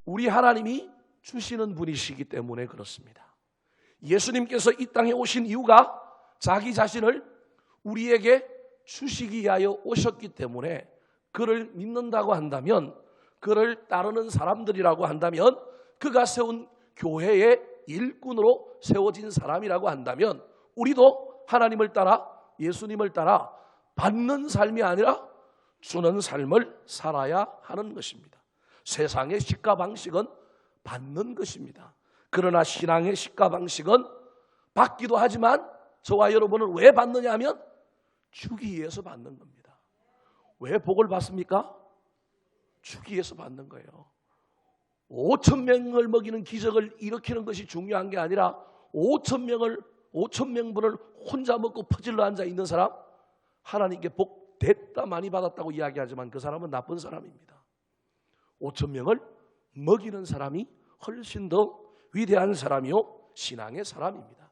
우리 하나님이 주시는 분이시기 때문에 그렇습니다. 예수님께서 이 땅에 오신 이유가 자기 자신을 우리에게 주시기 위하여 오셨기 때문에 그를 믿는다고 한다면, 그를 따르는 사람들이라고 한다면, 그가 세운 교회의 일꾼으로 세워진 사람이라고 한다면 우리도 하나님을 따라 예수님을 따라 받는 삶이 아니라 주는 삶을 살아야 하는 것입니다. 세상의 시가 방식은 받는 것입니다. 그러나 신앙의 시가 방식은 받기도 하지만 저와 여러분은 왜 받느냐 하면 주기 위해서 받는 겁니다. 왜 복을 받습니까? 주기 위해서 받는 거예요. 5,000명을 먹이는 기적을 일으키는 것이 중요한 게 아니라 5,000명분을 혼자 먹고 퍼질러 앉아 있는 사람, 하나님께 복 됐다 많이 받았다고 이야기하지만 그 사람은 나쁜 사람입니다. 5,000명을 먹이는 사람이 훨씬 더 위대한 사람이요 신앙의 사람입니다.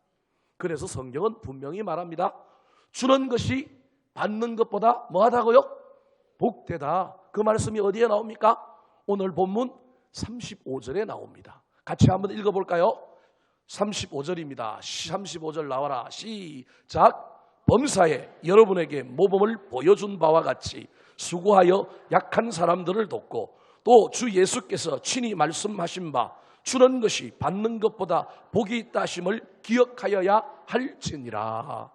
그래서 성경은 분명히 말합니다. 주는 것이 받는 것보다 뭐하다고요? 복되다. 그 말씀이 어디에 나옵니까? 오늘 본문 35절에 나옵니다. 같이 한번 읽어볼까요? 35절입니다. 35절 나와라. 시작. 범사에 여러분에게 모범을 보여준 바와 같이 수고하여 약한 사람들을 돕고 또 주 예수께서 친히 말씀하신 바 주는 것이 받는 것보다 복이 있다 하심을 기억하여야 할지니라.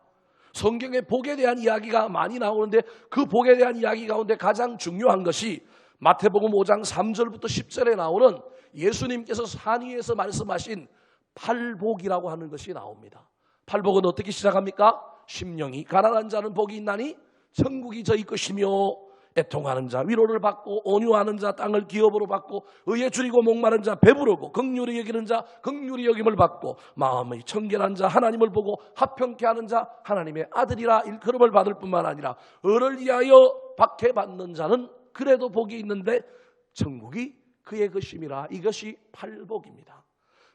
성경에 복에 대한 이야기가 많이 나오는데 그 복에 대한 이야기 가운데 가장 중요한 것이 마태복음 5장 3절부터 10절에 나오는 예수님께서 산 위에서 말씀하신 팔복이라고 하는 것이 나옵니다. 팔복은 어떻게 시작합니까? 심령이 가난한 자는 복이 있나니 천국이 저희 것이며 애통하는 자 위로를 받고 온유하는 자 땅을 기업으로 받고 의에 줄이고 목마른 자 배부르고 긍휼히 여기는 자 긍휼히 여김을 받고 마음이 청결한 자 하나님을 보고 합평케 하는 자 하나님의 아들이라 일컬음을 받을 뿐만 아니라 을을 위하여 박해받는 자는 그래도 복이 있는데 천국이 그의 것임이라. 이것이 팔복입니다.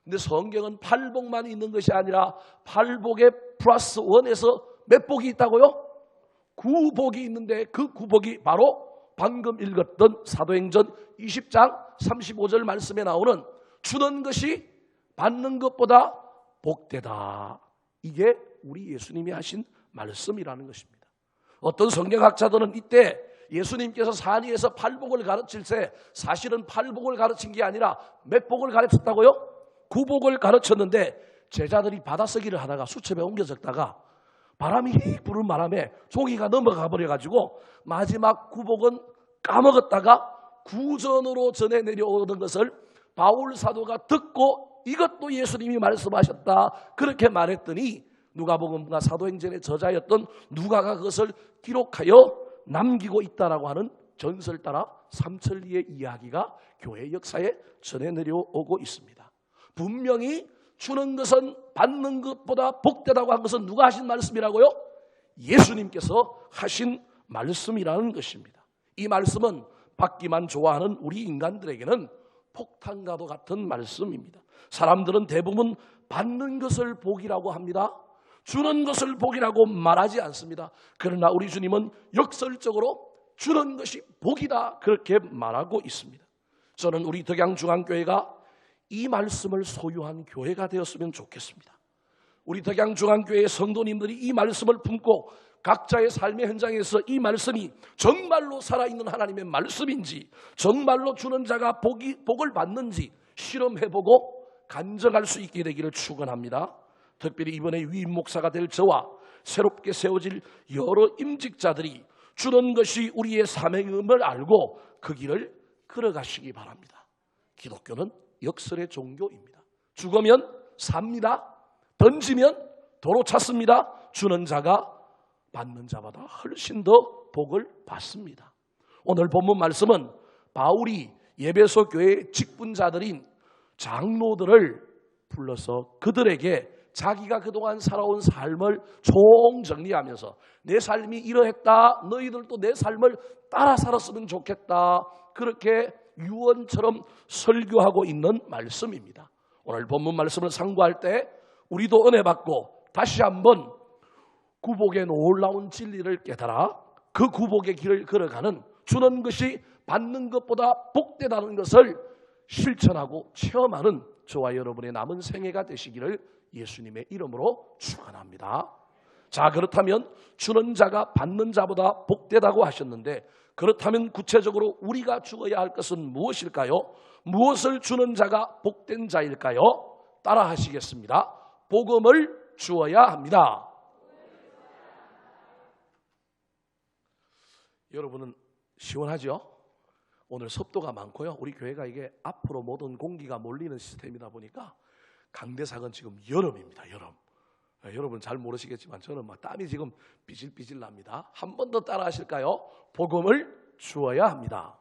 근데 성경은 팔복만 있는 것이 아니라 팔복의 플러스 원에서 몇 복이 있다고요? 구복이 있는데 그 구복이 바로 방금 읽었던 사도행전 20장 35절 말씀에 나오는 주는 것이 받는 것보다 복되다. 이게 우리 예수님이 하신 말씀이라는 것입니다. 어떤 성경학자들은 이때 예수님께서 산 위에서 팔복을 가르칠 때 사실은 팔복을 가르친 게 아니라 몇 복을 가르쳤다고요? 구복을 가르쳤는데 제자들이 받아쓰기를 하다가 수첩에 옮겨 적다가 바람이 휙 부는 바람에 종이가 넘어가 버려가지고 마지막 구복은 까먹었다가 구전으로 전해 내려오는 것을 바울 사도가 듣고 이것도 예수님이 말씀하셨다 그렇게 말했더니 누가복음과 사도행전의 저자였던 누가가 그것을 기록하여 남기고 있다라고 하는 전설 따라 삼천리의 이야기가 교회 역사에 전해 내려오고 있습니다. 분명히 주는 것은 받는 것보다 복되다고 한 것은 누가 하신 말씀이라고요? 예수님께서 하신 말씀이라는 것입니다. 이 말씀은 받기만 좋아하는 우리 인간들에게는 폭탄과도 같은 말씀입니다. 사람들은 대부분 받는 것을 복이라고 합니다. 주는 것을 복이라고 말하지 않습니다. 그러나 우리 주님은 역설적으로 주는 것이 복이다 그렇게 말하고 있습니다. 저는 우리 덕양중앙교회가 이 말씀을 소유한 교회가 되었으면 좋겠습니다. 우리 덕양중앙교회의 성도님들이 이 말씀을 품고 각자의 삶의 현장에서 이 말씀이 정말로 살아있는 하나님의 말씀인지 정말로 주는 자가 복을 받는지 실험해보고 간증할 수 있게 되기를 축원합니다. 특별히 이번에 위임 목사가 될 저와 새롭게 세워질 여러 임직자들이 주는 것이 우리의 사명임을 알고 그 길을 걸어가시기 바랍니다. 기독교는 역설의 종교입니다. 죽으면 삽니다. 던지면 도로 찼습니다. 주는 자가 받는 자보다 훨씬 더 복을 받습니다. 오늘 본문 말씀은 바울이 에베소 교회의 직분자들인 장로들을 불러서 그들에게 자기가 그동안 살아온 삶을 총정리하면서 내 삶이 이러했다. 너희들도 내 삶을 따라 살았으면 좋겠다. 그렇게 유언처럼 설교하고 있는 말씀입니다. 오늘 본문 말씀을 상고할 때 우리도 은혜 받고 다시 한번 구복의 놀라운 진리를 깨달아 그 구복의 길을 걸어가는 주는 것이 받는 것보다 복되다는 것을 실천하고 체험하는 저와 여러분의 남은 생애가 되시기를 예수님의 이름으로 축원합니다. 자, 그렇다면 주는 자가 받는 자보다 복되다고 하셨는데, 그렇다면 구체적으로 우리가 주어야 할 것은 무엇일까요? 무엇을 주는 자가 복된 자일까요? 따라 하시겠습니다. 복음을 주어야 합니다. 여러분은 시원하죠? 오늘 습도가 많고요. 우리 교회가 이게 앞으로 모든 공기가 몰리는 시스템이다 보니까 강대상은 지금 여름입니다. 여름. 여러분 잘 모르시겠지만 저는 막 땀이 지금 삐질삐질 납니다. 한 번 더 따라 하실까요? 복음을 주어야 합니다.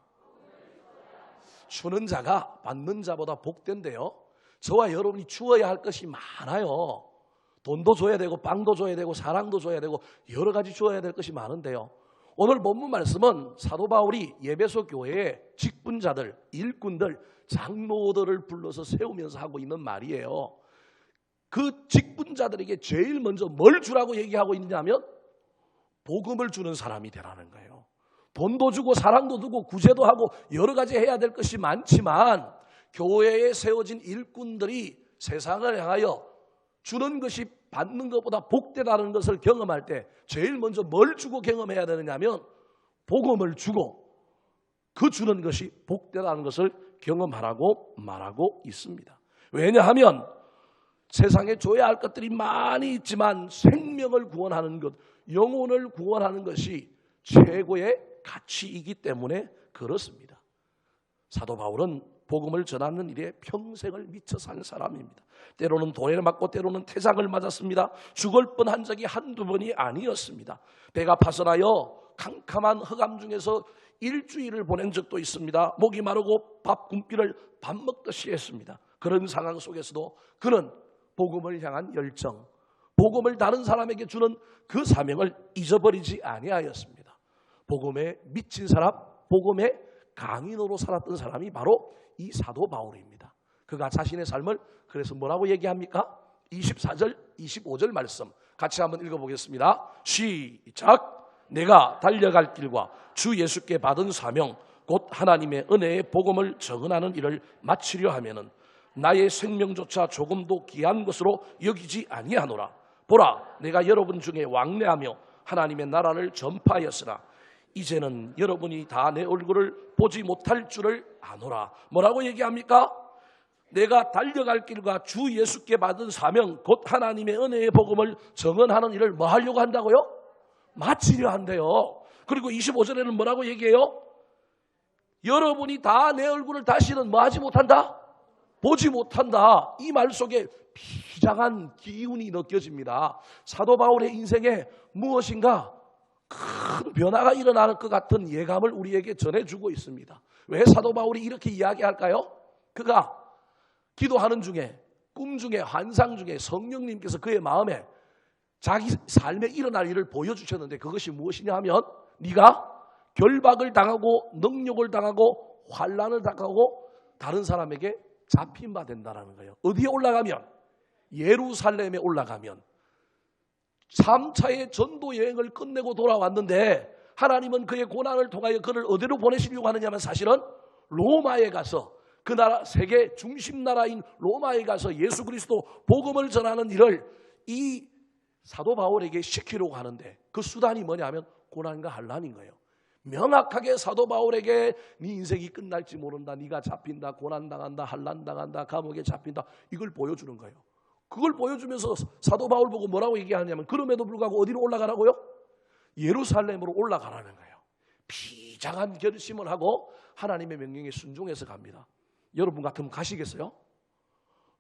주는 자가 받는 자보다 복된데요, 저와 여러분이 주어야 할 것이 많아요. 돈도 줘야 되고 빵도 줘야 되고 사랑도 줘야 되고 여러 가지 주어야 될 것이 많은데요, 오늘 본문 말씀은 사도 바울이 예배소 교회의 직분자들, 일꾼들, 장로들을 불러서 세우면서 하고 있는 말이에요. 그 직분자들에게 제일 먼저 뭘 주라고 얘기하고 있냐면 복음을 주는 사람이 되라는 거예요. 돈도 주고 사랑도 주고 구제도 하고 여러 가지 해야 될 것이 많지만 교회에 세워진 일꾼들이 세상을 향하여 주는 것이 받는 것보다 복되다는 것을 경험할 때 제일 먼저 뭘 주고 경험해야 되느냐면 복음을 주고 그 주는 것이 복되다는 것을 경험하라고 말하고 있습니다. 왜냐하면 세상에 줘야 할 것들이 많이 있지만 생명을 구원하는 것, 영혼을 구원하는 것이 최고의 가치이기 때문에 그렇습니다. 사도 바울은 복음을 전하는 일에 평생을 미쳐 산 사람입니다. 때로는 도래를 맞고 때로는 태장을 맞았습니다. 죽을 뻔한 적이 한두 번이 아니었습니다. 배가 파선하여 캄캄한 흑암 중에서 일주일을 보낸 적도 있습니다. 목이 마르고 밥 굶기를 밥 먹듯이 했습니다. 그런 상황 속에서도 그는 복음을 향한 열정, 복음을 다른 사람에게 주는 그 사명을 잊어버리지 아니하였습니다. 복음에 미친 사람, 복음의 강인으로 살았던 사람이 바로 이 사도 바울입니다. 그가 자신의 삶을 그래서 뭐라고 얘기합니까? 24절, 25절 말씀 같이 한번 읽어보겠습니다. 시작! 내가 달려갈 길과 주 예수께 받은 사명 곧 하나님의 은혜의 복음을 전하는 일을 마치려 하면은 나의 생명조차 조금도 귀한 것으로 여기지 아니하노라. 보라, 내가 여러분 중에 왕래하며 하나님의 나라를 전파하였으나 이제는 여러분이 다 내 얼굴을 보지 못할 줄을 아노라. 뭐라고 얘기합니까? 내가 달려갈 길과 주 예수께 받은 사명 곧 하나님의 은혜의 복음을 증언하는 일을 뭐 하려고 한다고요? 마치려 한대요. 그리고 25절에는 뭐라고 얘기해요? 여러분이 다 내 얼굴을 다시는 뭐 하지 못한다? 보지 못한다. 이 말 속에 비장한 기운이 느껴집니다. 사도 바울의 인생에 무엇인가 큰 변화가 일어나는 것 같은 예감을 우리에게 전해주고 있습니다. 왜 사도 바울이 이렇게 이야기할까요? 그가 기도하는 중에, 꿈 중에, 환상 중에 성령님께서 그의 마음에 자기 삶에 일어날 일을 보여주셨는데 그것이 무엇이냐 하면 네가 결박을 당하고 능욕을 당하고 환난을 당하고 다른 사람에게 잡힌 바 된다는 거예요. 어디에 올라가면? 예루살렘에 올라가면 3차의 전도 여행을 끝내고 돌아왔는데 하나님은 그의 고난을 통하여 그를 어디로 보내시려고 하느냐면 사실은 로마에 가서 그 나라 세계 중심 나라인 로마에 가서 예수 그리스도 복음을 전하는 일을 이 사도 바울에게 시키려고 하는데 그 수단이 뭐냐면 고난과 환난인 거예요. 명확하게 사도 바울에게 네 인생이 끝날지 모른다, 네가 잡힌다, 고난당한다, 환난당한다, 감옥에 잡힌다, 이걸 보여주는 거예요. 그걸 보여주면서 사도 바울 보고 뭐라고 얘기하냐면 그럼에도 불구하고 어디로 올라가라고요? 예루살렘으로 올라가라는 거예요. 비장한 결심을 하고 하나님의 명령에 순종해서 갑니다. 여러분 같으면 가시겠어요?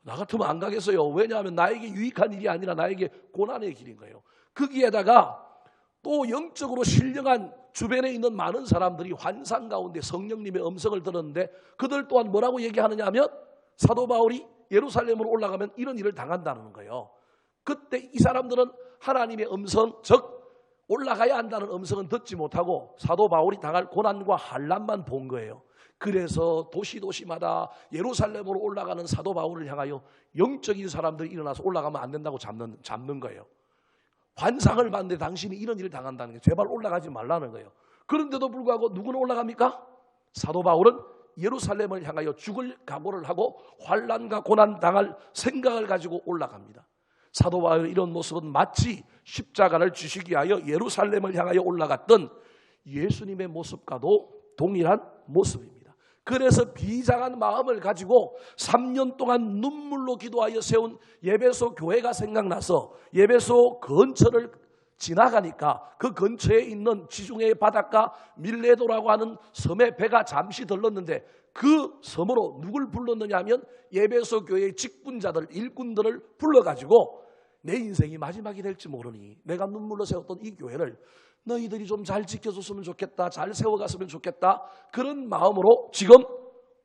나 같으면 안 가겠어요. 왜냐하면 나에게 유익한 일이 아니라 나에게 고난의 길인 거예요. 거기에다가 또 영적으로 신령한 주변에 있는 많은 사람들이 환상 가운데 성령님의 음성을 들었는데 그들 또한 뭐라고 얘기하느냐 하면 사도 바울이 예루살렘으로 올라가면 이런 일을 당한다는 거예요. 그때 이 사람들은 하나님의 음성, 즉 올라가야 한다는 음성은 듣지 못하고 사도 바울이 당할 고난과 환난만 본 거예요. 그래서 도시마다 예루살렘으로 올라가는 사도 바울을 향하여 영적인 사람들이 일어나서 올라가면 안 된다고 잡는 거예요. 환상을 봤는데 당신이 이런 일을 당한다는 게 제발 올라가지 말라는 거예요. 그런데도 불구하고 누구는 올라갑니까? 사도 바울은 예루살렘을 향하여 죽을 각오를 하고 환난과 고난 당할 생각을 가지고 올라갑니다. 사도 바울의 이런 모습은 마치 십자가를 지시기 위하여 예루살렘을 향하여 올라갔던 예수님의 모습과도 동일한 모습입니다. 그래서 비장한 마음을 가지고 3년 동안 눈물로 기도하여 세운 예배소 교회가 생각나서 예배소 근처를 지나가니까 그 근처에 있는 지중해의 바닷가 밀레도라고 하는 섬에 배가 잠시 들렀는데 그 섬으로 누굴 불렀느냐 하면 예배소 교회의 직분자들, 일꾼들을 불러가지고 내 인생이 마지막이 될지 모르니 내가 눈물로 세웠던 이 교회를 너희들이 좀 잘 지켜줬으면 좋겠다, 잘 세워갔으면 좋겠다, 그런 마음으로 지금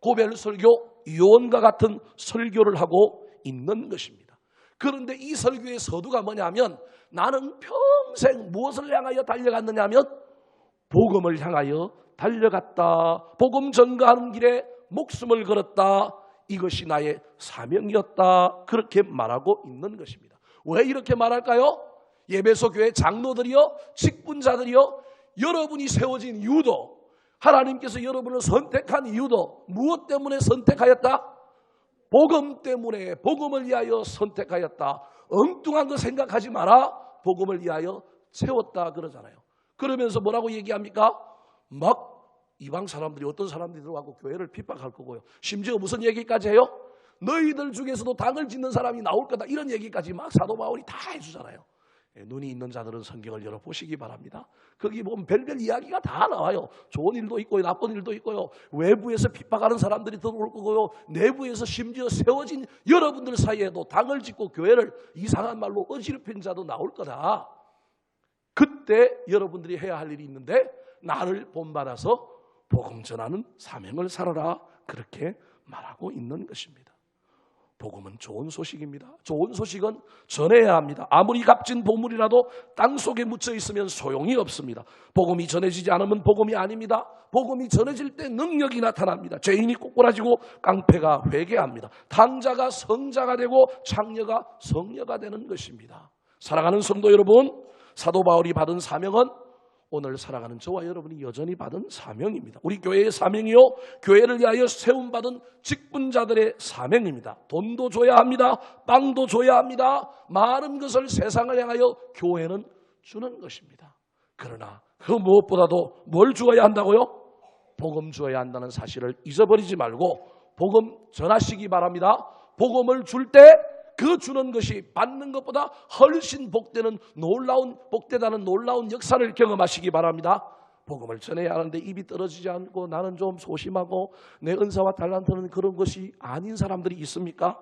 고별 설교 요원과 같은 설교를 하고 있는 것입니다. 그런데 이 설교의 서두가 뭐냐면 나는 평생 무엇을 향하여 달려갔느냐 하면 복음을 향하여 달려갔다. 복음 전가하는 길에 목숨을 걸었다. 이것이 나의 사명이었다. 그렇게 말하고 있는 것입니다. 왜 이렇게 말할까요? 예배소 교회 장로들이요, 직분자들이요, 여러분이 세워진 이유도, 하나님께서 여러분을 선택한 이유도 무엇 때문에 선택하였다? 복음 때문에, 복음을 위하여 선택하였다. 엉뚱한 거 생각하지 마라. 복음을 위하여 세웠다 그러잖아요. 그러면서 뭐라고 얘기합니까? 막 이방 사람들이, 어떤 사람들이 들어가고 교회를 핍박할 거고요. 심지어 무슨 얘기까지 해요? 너희들 중에서도 당을 짓는 사람이 나올 거다, 이런 얘기까지 막 사도 바울이 다 해주잖아요. 눈이 있는 자들은 성경을 열어보시기 바랍니다. 거기 보면 별별 이야기가 다 나와요. 좋은 일도 있고요, 나쁜 일도 있고요, 외부에서 핍박하는 사람들이 들어올 거고요, 내부에서 심지어 세워진 여러분들 사이에도 당을 짓고 교회를 이상한 말로 어지럽힌 자도 나올 거다. 그때 여러분들이 해야 할 일이 있는데 나를 본받아서 복음 전하는 사명을 살아라, 그렇게 말하고 있는 것입니다. 복음은 좋은 소식입니다. 좋은 소식은 전해야 합니다. 아무리 값진 보물이라도 땅속에 묻혀 있으면 소용이 없습니다. 복음이 전해지지 않으면 복음이 아닙니다. 복음이 전해질 때 능력이 나타납니다. 죄인이 꼬꾸라지고 깡패가 회개합니다. 당자가 성자가 되고 창녀가 성녀가 되는 것입니다. 사랑하는 성도 여러분, 사도 바울이 받은 사명은 오늘 살아가는 저와 여러분이 여전히 받은 사명입니다. 우리 교회의 사명이요, 교회를 위하여 세움받은 직분자들의 사명입니다. 돈도 줘야 합니다. 빵도 줘야 합니다. 많은 것을 세상을 향하여 교회는 주는 것입니다. 그러나 그 무엇보다도 뭘 주어야 한다고요? 복음 주어야 한다는 사실을 잊어버리지 말고 복음 전하시기 바랍니다. 복음을 줄 때 그 주는 것이 받는 것보다 훨씬 복되다는 놀라운 역사를 경험하시기 바랍니다. 복음을 전해야 하는데 입이 떨어지지 않고 나는 좀 소심하고 내 은사와 달란트는 그런 것이 아닌 사람들이 있습니까?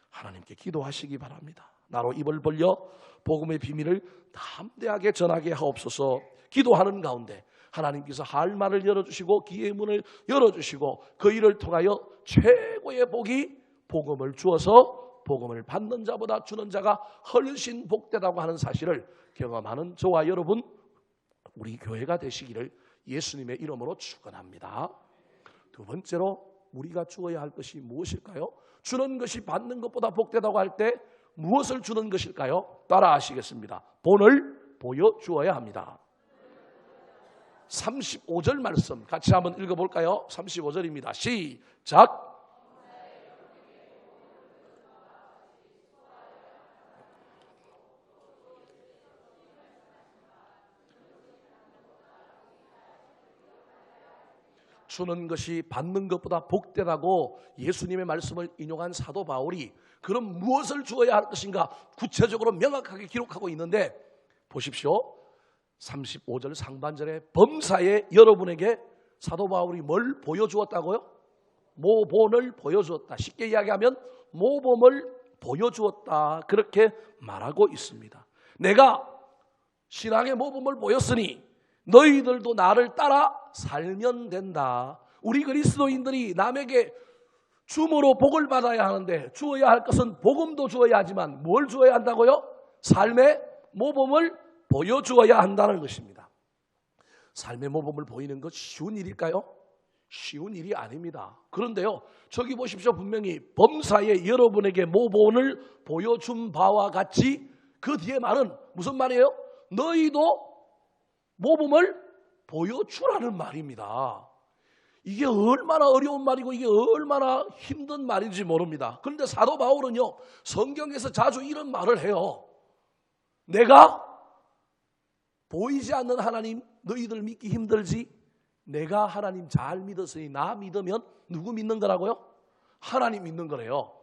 하나님께 기도하시기 바랍니다. 나로 입을 벌려 복음의 비밀을 담대하게 전하게 하옵소서. 기도하는 가운데 하나님께서 할 말을 열어주시고 기회의 문을 열어주시고 그 일을 통하여 최고의 복이 복음을 주어서 복음을 받는 자보다 주는 자가 훨씬 복되다고 하는 사실을 경험하는 저와 여러분, 우리 교회가 되시기를 예수님의 이름으로 축원합니다. 두 번째로 우리가 주어야 할 것이 무엇일까요? 주는 것이 받는 것보다 복되다고 할 때 무엇을 주는 것일까요? 따라 하시겠습니다. 본을 보여주어야 합니다. 35절 말씀 같이 한번 읽어볼까요? 35절입니다. 시작. 주는 것이 받는 것보다 복되다고 예수님의 말씀을 인용한 사도 바울이 그럼 무엇을 주어야 할 것인가 구체적으로 명확하게 기록하고 있는데 보십시오. 35절 상반절에 범사에 여러분에게 사도 바울이 뭘 보여주었다고요? 모본을 보여주었다. 쉽게 이야기하면 모범을 보여주었다. 그렇게 말하고 있습니다. 내가 신앙의 모범을 보였으니 너희들도 나를 따라 살면 된다. 우리 그리스도인들이 남에게 줌으로 복을 받아야 하는데 주어야 할 것은 복음도 주어야 하지만 뭘 주어야 한다고요? 삶의 모범을 보여주어야 한다는 것입니다. 삶의 모범을 보이는 것 쉬운 일일까요? 쉬운 일이 아닙니다. 그런데요, 저기 보십시오. 분명히 범사에 여러분에게 모범을 보여준 바와 같이 그 뒤에 말은 무슨 말이에요? 너희도 모범을 보여주라는 말입니다. 이게 얼마나 어려운 말이고 이게 얼마나 힘든 말인지 모릅니다. 그런데 사도 바울은요, 성경에서 자주 이런 말을 해요. 내가 보이지 않는 하나님 너희들 믿기 힘들지? 내가 하나님 잘 믿었으니 나 믿으면 누구 믿는 거라고요? 하나님 믿는 거래요.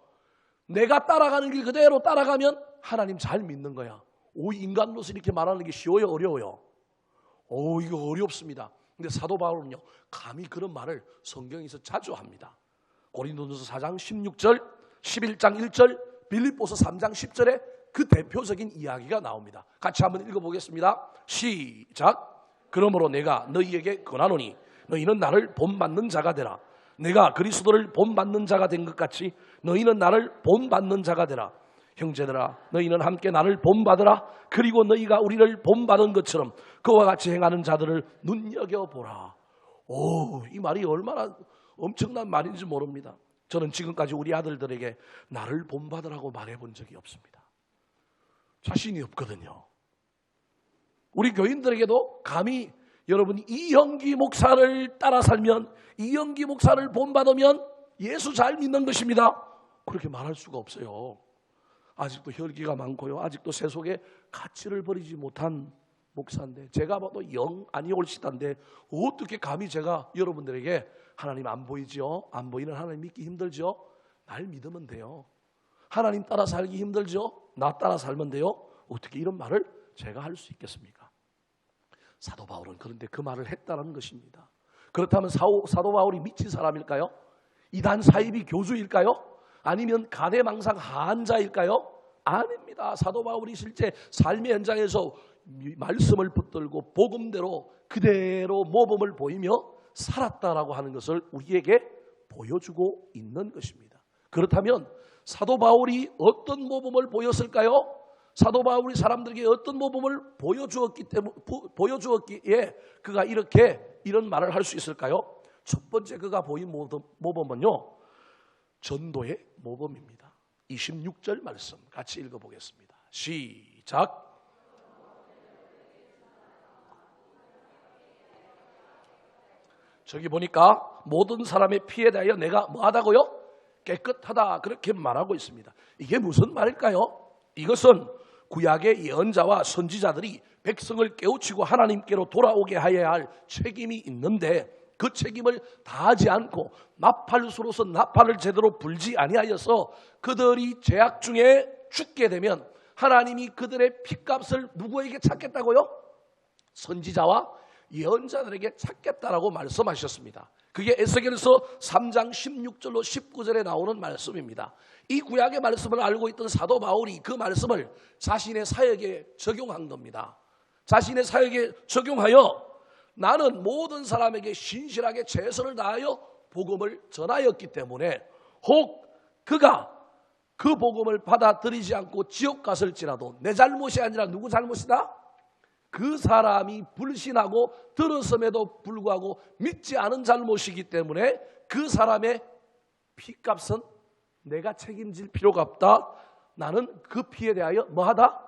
내가 따라가는 길 그대로 따라가면 하나님 잘 믿는 거야. 인간로서 이렇게 말하는 게 쉬워요? 어려워요? 이거 어렵습니다. 근데 사도 바울은요, 감히 그런 말을 성경에서 자주 합니다. 고린도전서 4장 16절, 11장 1절, 빌립보서 3장 10절에 그 대표적인 이야기가 나옵니다. 같이 한번 읽어보겠습니다. 시작. 그러므로 내가 너희에게 권하노니 너희는 나를 본받는 자가 되라. 내가 그리스도를 본받는 자가 된 것 같이 너희는 나를 본받는 자가 되라. 형제들아, 너희는 함께 나를 본받으라. 그리고 너희가 우리를 본받은 것처럼 그와 같이 행하는 자들을 눈여겨보라. 이 말이 얼마나 엄청난 말인지 모릅니다. 저는 지금까지 우리 아들들에게 나를 본받으라고 말해본 적이 없습니다. 자신이 없거든요. 우리 교인들에게도 감히 여러분이 이영기 목사를 따라 살면, 이영기 목사를 본받으면 예수 잘 믿는 것입니다, 그렇게 말할 수가 없어요. 아직도 혈기가 많고요, 아직도 세속에 가치를 버리지 못한 목사인데, 제가 봐도 영 아니올시다인데 어떻게 감히 제가 여러분들에게 하나님 안 보이죠? 안 보이는 하나님 믿기 힘들죠? 날 믿으면 돼요. 하나님 따라 살기 힘들죠? 나 따라 살면 돼요? 어떻게 이런 말을 제가 할 수 있겠습니까? 사도 바울은 그런데 그 말을 했다는 것입니다. 그렇다면 사도 바울이 미친 사람일까요? 이단 사이비 교주일까요? 아니면 가대망상 한자일까요? 아닙니다. 사도 바울이 실제 삶의 현장에서 말씀을 붙들고 복음대로 그대로 모범을 보이며 살았다라고 하는 것을 우리에게 보여주고 있는 것입니다. 그렇다면 사도 바울이 어떤 모범을 보였을까요? 사도 바울이 사람들에게 어떤 모범을 보여주었기에 그가 이런 말을 할 수 있을까요? 첫 번째 그가 보인 모범은요, 전도의 모범입니다. 26절 말씀 같이 읽어보겠습니다. 시작. 저기 보니까 모든 사람의 피에 대하여 내가 뭐하다고요? 깨끗하다, 그렇게 말하고 있습니다. 이게 무슨 말일까요? 이것은 구약의 예언자와 선지자들이 백성을 깨우치고 하나님께로 돌아오게 하여야 할 책임이 있는데 그 책임을 다하지 않고 나팔수로서 나팔을 제대로 불지 아니하여서 그들이 죄악 중에 죽게 되면 하나님이 그들의 핏값을 누구에게 찾겠다고요? 선지자와 예언자들에게 찾겠다라고 말씀하셨습니다. 그게 에스겔서 3장 16절로 19절에 나오는 말씀입니다. 이 구약의 말씀을 알고 있던 사도 바울이 그 말씀을 자신의 사역에 적용한 겁니다. 자신의 사역에 적용하여 나는 모든 사람에게 신실하게 최선을 다하여 복음을 전하였기 때문에 혹 그가 그 복음을 받아들이지 않고 지옥 갔을지라도 내 잘못이 아니라 누구 잘못이다? 그 사람이 불신하고 들었음에도 불구하고 믿지 않은 잘못이기 때문에 그 사람의 피값은 내가 책임질 필요가 없다. 나는 그 피에 대하여 뭐하다?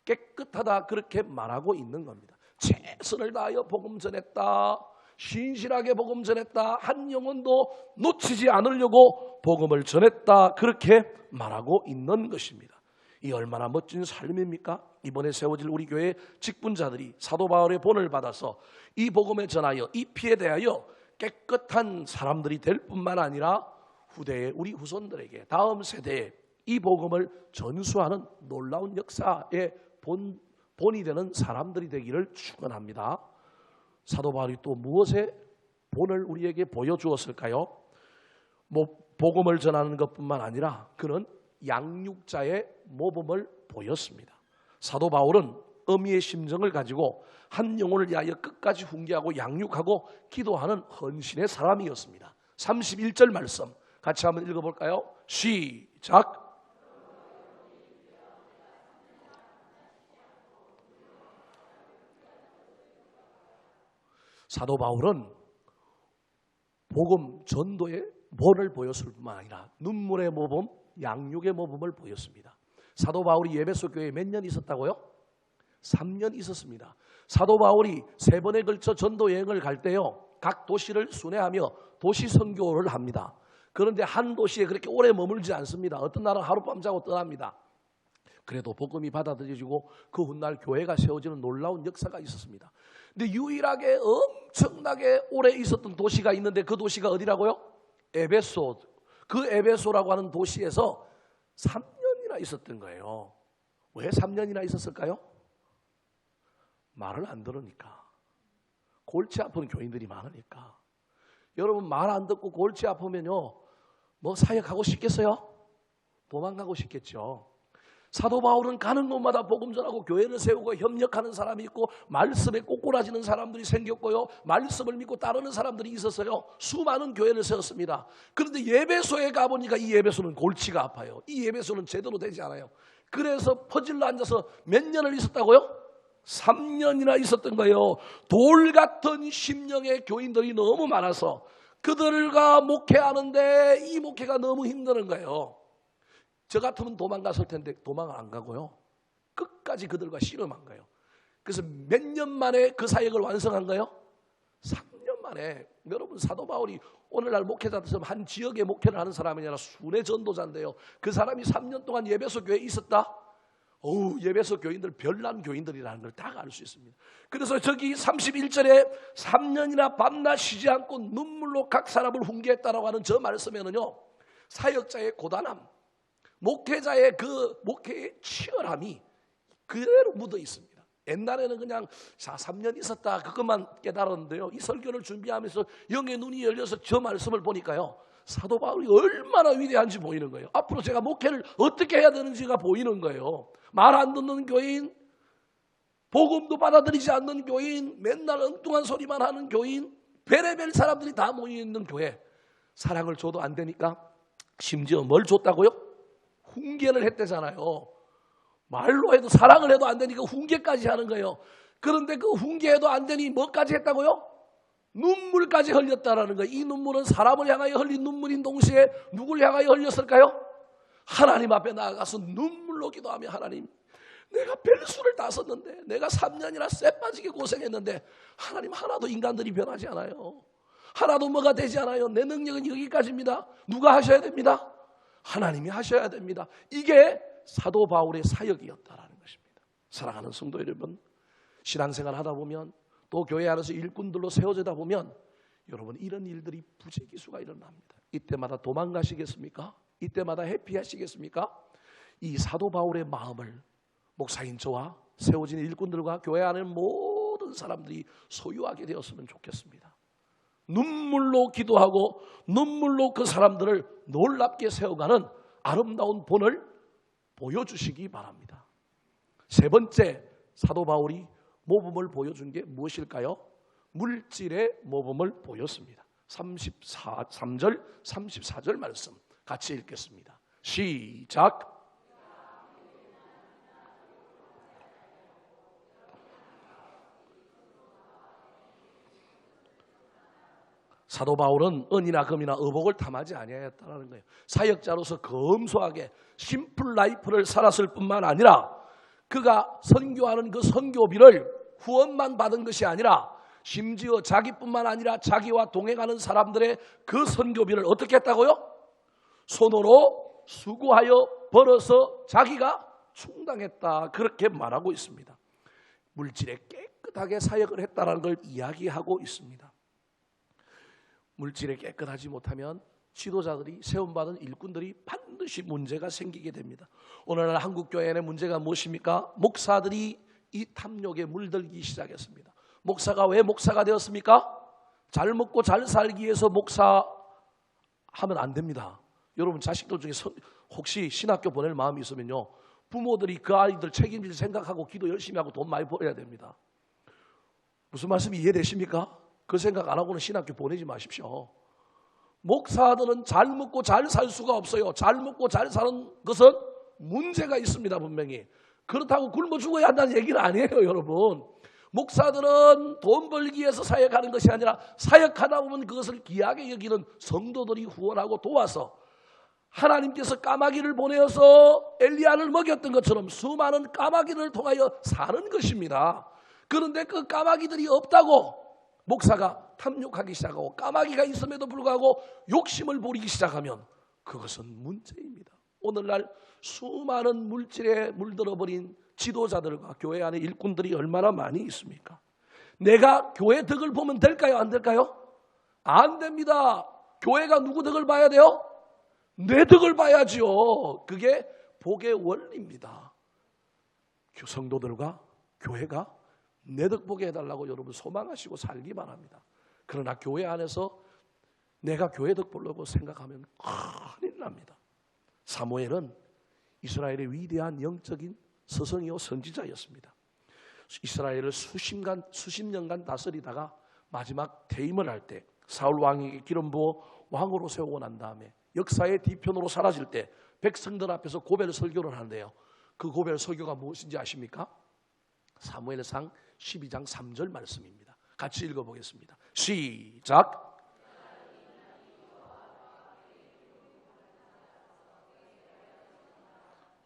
깨끗하다, 그렇게 말하고 있는 겁니다. 최선을 다하여 복음 전했다, 신실하게 복음 전했다, 한 영혼도 놓치지 않으려고 복음을 전했다, 그렇게 말하고 있는 것입니다. 이 얼마나 멋진 삶입니까? 이번에 세워질 우리 교회 직분자들이 사도 바울의 본을 받아서 이 복음에 전하여 이 피에 대하여 깨끗한 사람들이 될 뿐만 아니라 후대의 우리 후손들에게, 다음 세대에 이 복음을 전수하는 놀라운 역사의 본이 되는 사람들이 되기를 축원합니다. 사도 바울이 또 무엇의 본을 우리에게 보여주었을까요? 복음을 전하는 것뿐만 아니라 그는 양육자의 모범을 보였습니다. 사도 바울은 어미의 심정을 가지고 한 영혼을 위하여 끝까지 훈계하고 양육하고 기도하는 헌신의 사람이었습니다. 31절 말씀 같이 한번 읽어볼까요? 시작. 사도 바울은 복음 전도의 본을 보였을 뿐만 아니라 눈물의 모범, 양육의 모범을 보였습니다. 사도 바울이 에베소 교회에 몇 년 있었다고요? 3년 있었습니다. 사도 바울이 3번에 걸쳐 전도 여행을 갈 때요, 각 도시를 순회하며 도시 선교를 합니다. 그런데 한 도시에 그렇게 오래 머물지 않습니다. 어떤 날은 하룻밤 자고 떠납니다. 그래도 복음이 받아들여지고 그 훗날 교회가 세워지는 놀라운 역사가 있었습니다. 근데 유일하게 엄청나게 오래 있었던 도시가 있는데 그 도시가 어디라고요? 에베소. 그 에베소라고 하는 도시에서 3년이나 있었던 거예요. 왜 3년이나 있었을까요? 말을 안 들으니까. 골치 아픈 교인들이 많으니까. 여러분 말 안 듣고 골치 아프면요, 뭐 사역하고 싶겠어요? 도망가고 싶겠죠. 사도 바울은 가는 곳마다 복음 전하고 교회를 세우고 협력하는 사람이 있고 말씀에 꼬꾸라지는 사람들이 생겼고요, 말씀을 믿고 따르는 사람들이 있었어요. 수많은 교회를 세웠습니다. 그런데 예배소에 가보니까 이 예배소는 골치가 아파요. 이 예배소는 제대로 되지 않아요. 그래서 퍼질러 앉아서 몇 년을 있었다고요? 3년이나 있었던 거예요. 돌 같은 심령의 교인들이 너무 많아서 그들과 목회하는데 이 목회가 너무 힘드는 거예요. 저 같으면 도망갔을 텐데 도망을 안 가고요, 끝까지 그들과 씨름한 거예요. 그래서 몇 년 만에 그 사역을 완성한 거예요? 3년 만에. 여러분 사도 바울이 오늘날 목회자들처럼 한 지역에 목회를 하는 사람이 아니라 순회 전도자인데요, 그 사람이 3년 동안 예배소 교회에 있었다? 예배소 교인들 별난 교인들이라는 걸 다 알 수 있습니다. 그래서 저기 31절에 3년이나 밤낮 쉬지 않고 눈물로 각 사람을 훈계했다라고 하는 저 말씀에는요, 사역자의 고단함, 목회자의 그 목회의 치열함이 그대로 묻어 있습니다. 옛날에는 그냥 3년 있었다 그것만 깨달았는데요, 이 설교를 준비하면서 영의 눈이 열려서 저 말씀을 보니까요, 사도 바울이 얼마나 위대한지 보이는 거예요. 앞으로 제가 목회를 어떻게 해야 되는지가 보이는 거예요. 말 안 듣는 교인, 복음도 받아들이지 않는 교인, 맨날 엉뚱한 소리만 하는 교인, 별의별 사람들이 다 모여있는 교회. 사랑을 줘도 안 되니까 심지어 뭘 줬다고요? 훈계를 했대잖아요. 말로 해도, 사랑을 해도 안 되니까 훈계까지 하는 거예요. 그런데 그 훈계해도 안 되니 뭐까지 했다고요? 눈물까지 흘렸다라는 거예요. 이 눈물은 사람을 향하여 흘린 눈물인 동시에 누굴 향하여 흘렸을까요? 하나님 앞에 나아가서 눈물로 기도하며, 하나님, 내가 별수를 다 썼는데, 내가 3년이나 쎄 빠지게 고생했는데 하나님, 하나도 인간들이 변하지 않아요. 하나도 뭐가 되지 않아요. 내 능력은 여기까지입니다. 누가 하셔야 됩니다? 하나님이 하셔야 됩니다. 이게 사도 바울의 사역이었다라는 것입니다. 사랑하는 성도 여러분, 신앙생활 하다 보면, 또 교회 안에서 일꾼들로 세워지다 보면 여러분 이런 일들이 부재기수가 일어납니다. 이때마다 도망가시겠습니까? 이때마다 회피하시겠습니까? 이 사도 바울의 마음을 목사인 저와 세워진 일꾼들과 교회 안에 모든 사람들이 소유하게 되었으면 좋겠습니다. 눈물로 기도하고 눈물로 그 사람들을 놀랍게 세워가는 아름다운 본을 보여주시기 바랍니다. 세 번째, 사도 바울이 모범을 보여준 게 무엇일까요? 물질의 모범을 보였습니다. 33절, 34절 말씀 같이 읽겠습니다. 시작. 사도 바울은 은이나 금이나 의복을 탐하지 아니하였다는 거예요. 사역자로서 검소하게 심플 라이프를 살았을 뿐만 아니라 그가 선교하는 그 선교비를 후원만 받은 것이 아니라 심지어 자기뿐만 아니라 자기와 동행하는 사람들의 그 선교비를 어떻게 했다고요? 손으로 수고하여 벌어서 자기가 충당했다, 그렇게 말하고 있습니다. 물질에 깨끗하게 사역을 했다는 걸 이야기하고 있습니다. 물질에 깨끗하지 못하면 지도자들이, 세움받은 일꾼들이 반드시 문제가 생기게 됩니다. 오늘날 한국교회의 문제가 무엇입니까? 목사들이 이 탐욕에 물들기 시작했습니다. 목사가 왜 목사가 되었습니까? 잘 먹고 잘 살기 위해서 목사하면 안 됩니다. 여러분 자식들 중에 혹시 신학교 보낼 마음이 있으면요, 부모들이 그 아이들 책임질 생각하고 기도 열심히 하고 돈 많이 벌어야 됩니다. 무슨 말씀이 이해되십니까? 그 생각 안 하고는 신학교 보내지 마십시오. 목사들은 잘 먹고 잘 살 수가 없어요. 잘 먹고 잘 사는 것은 문제가 있습니다, 분명히. 그렇다고 굶어 죽어야 한다는 얘기는 아니에요, 여러분. 목사들은 돈 벌기 위해서 사역하는 것이 아니라 사역하다 보면 그것을 귀하게 여기는 성도들이 후원하고 도와서 하나님께서 까마귀를 보내어서 엘리야를 먹였던 것처럼 수많은 까마귀를 통하여 사는 것입니다. 그런데 그 까마귀들이 없다고 목사가 탐욕하기 시작하고 까마귀가 있음에도 불구하고 욕심을 부리기 시작하면 그것은 문제입니다. 오늘날 수많은 물질에 물들어버린 지도자들과 교회 안에 일꾼들이 얼마나 많이 있습니까? 내가 교회 덕을 보면 될까요? 안 될까요? 안 됩니다. 교회가 누구 덕을 봐야 돼요? 내 덕을 봐야지요. 그게 복의 원리입니다. 성도들과 교회가 내 덕 보게 해달라고 여러분 소망하시고 살기 바랍니다. 그러나 교회 안에서 내가 교회 덕 보려고 생각하면 큰일 납니다. 사무엘은 이스라엘의 위대한 영적인 스승이요 선지자였습니다. 이스라엘을 수십 년간 다스리다가 마지막 퇴임을 할 때 사울 왕에게 기름 부어 왕으로 세우고 난 다음에 역사의 뒤편으로 사라질 때 백성들 앞에서 고별 설교를 하는데요. 그 고별 설교가 무엇인지 아십니까? 사무엘상 12장 3절 말씀입니다. 같이 읽어보겠습니다. 시작.